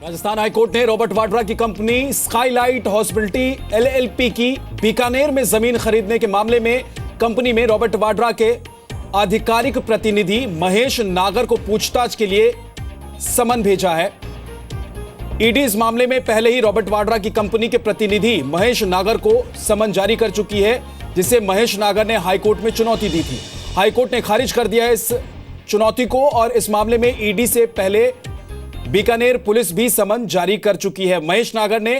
Rajasthan high court ने Robert Vadra की company Skylight hospitality LLP की बीकानेर में जमीन खरीदने के मामले में कंपनी में रॉबर्ट वाड्रा के आधिकारिक प्रतिनिधि महेश नागर को पूछताछ के लिए समन भेजा है। ईडी इस मामले में पहले ही रॉबर्ट वाड्रा की कंपनी के प्रतिनिधि महेश नागर को समन जारी कर चुकी है, जिसे महेश नागर ने हाईकोर्ट में चुनौती दी थी। हाईकोर्ट ने खारिज कर दिया है इस चुनौती को और इस मामले में ईडी से पहले बीकानेर पुलिस भी समन जारी कर चुकी है। महेश नागर ने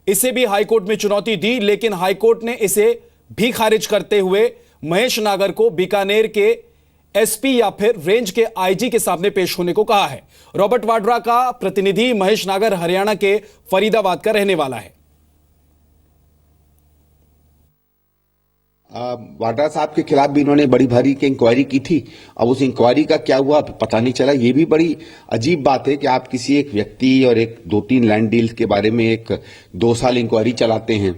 इसे भी हाईकोर्ट में चुनौती दी, लेकिन हाईकोर्ट ने इसे भी खारिज करते हुए महेश नागर को बीकानेर के एसपी या फिर रेंज के आईजी के सामने पेश होने को कहा है। रॉबर्ट वाड्रा का प्रतिनिधि महेश नागर हरियाणा के फरीदाबाद का रहने वाला है। वाड्रा साहब के खिलाफ भी इन्होंने बड़ी भारी की इंक्वायरी की थी। अब उस इंक्वायरी का क्या हुआ पता नहीं चला। ये भी बड़ी अजीब बात है कि आप किसी एक व्यक्ति और एक 2-3 लैंड डील्स के बारे में 2 साल इंक्वायरी चलाते हैं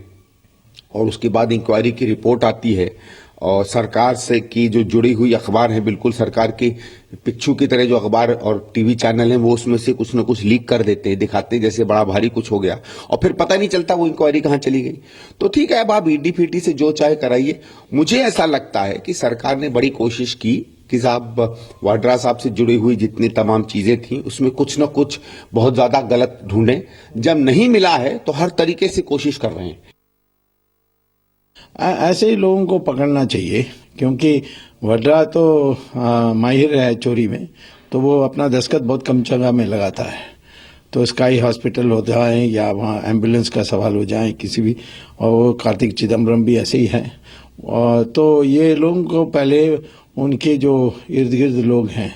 और उसके बाद इंक्वायरी की रिपोर्ट आती है और सरकार से की जो जुड़ी हुई अखबार है, बिल्कुल सरकार की पिच्छू की तरह जो अखबार और टीवी चैनल हैं वो उसमें से कुछ न कुछ लीक कर देते हैं, दिखाते हैं जैसे बड़ा भारी कुछ हो गया और फिर पता नहीं चलता वो इंक्वायरी कहाँ चली गई। तो ठीक है, अब आप ईडी फीडी से जो चाहे कराइए। मुझे ऐसा लगता है कि सरकार ने बड़ी कोशिश की कि साहब वाड्रा साहब से जुड़ी हुई जितनी तमाम चीजें थी उसमें कुछ न कुछ बहुत ज्यादा गलत ढूंढे। जब नहीं मिला है तो हर तरीके से कोशिश कर रहे हैं। ऐसे ही लोगों को पकड़ना चाहिए, क्योंकि वाड्रा तो माहिर है चोरी में, तो वो अपना दस्तखत बहुत कम जगह में लगाता है। तो स्काई हॉस्पिटल हो जाए या वहाँ एम्बुलेंस का सवाल हो जाए किसी भी, और वो कार्तिक चिदम्बरम भी ऐसे ही है। और तो ये लोगों को पहले उनके जो इर्द गिर्द लोग हैं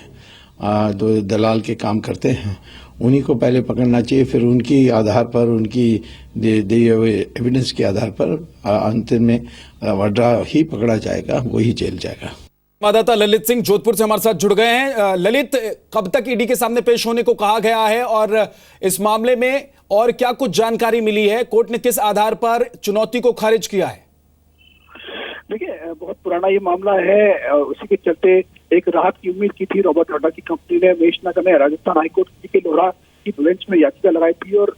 जो दलाल के काम करते हैं उन्हीं को पहले पकड़ना चाहिए, फिर उनकी आधार पर उनकी दिए हुए एविडेंस के आधार पर अंतिम में वाड्रा ही पकड़ा जाएगा, वही जेल जाएगा। संवाददाता ललित सिंह जोधपुर से हमारे साथ जुड़ गए हैं। ललित, कब तक ईडी के सामने पेश होने को कहा गया है और इस मामले में और क्या कुछ जानकारी मिली है? कोर्ट ने किस आधार पर चुनौती को खारिज किया है? देखिए, बहुत पुराना ये मामला है, उसी के चलते एक राहत की उम्मीद की थी। रॉबर्ट वाड्रा की कंपनी ने महेश नागर ने राजस्थान हाईकोर्ट के लोहरा की बेंच में याचिका लगाई थी और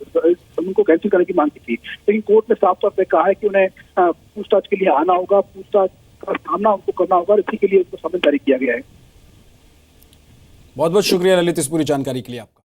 उनको कैंसिल करने की मांग की थी, लेकिन कोर्ट ने साफ तौर पर कहा है कि उन्हें पूछताछ के लिए आना होगा, पूछताछ का सामना उनको करना होगा, इसी के लिए उनको समन जारी किया गया है। बहुत बहुत शुक्रिया ललित इस पूरी जानकारी के लिए आपका।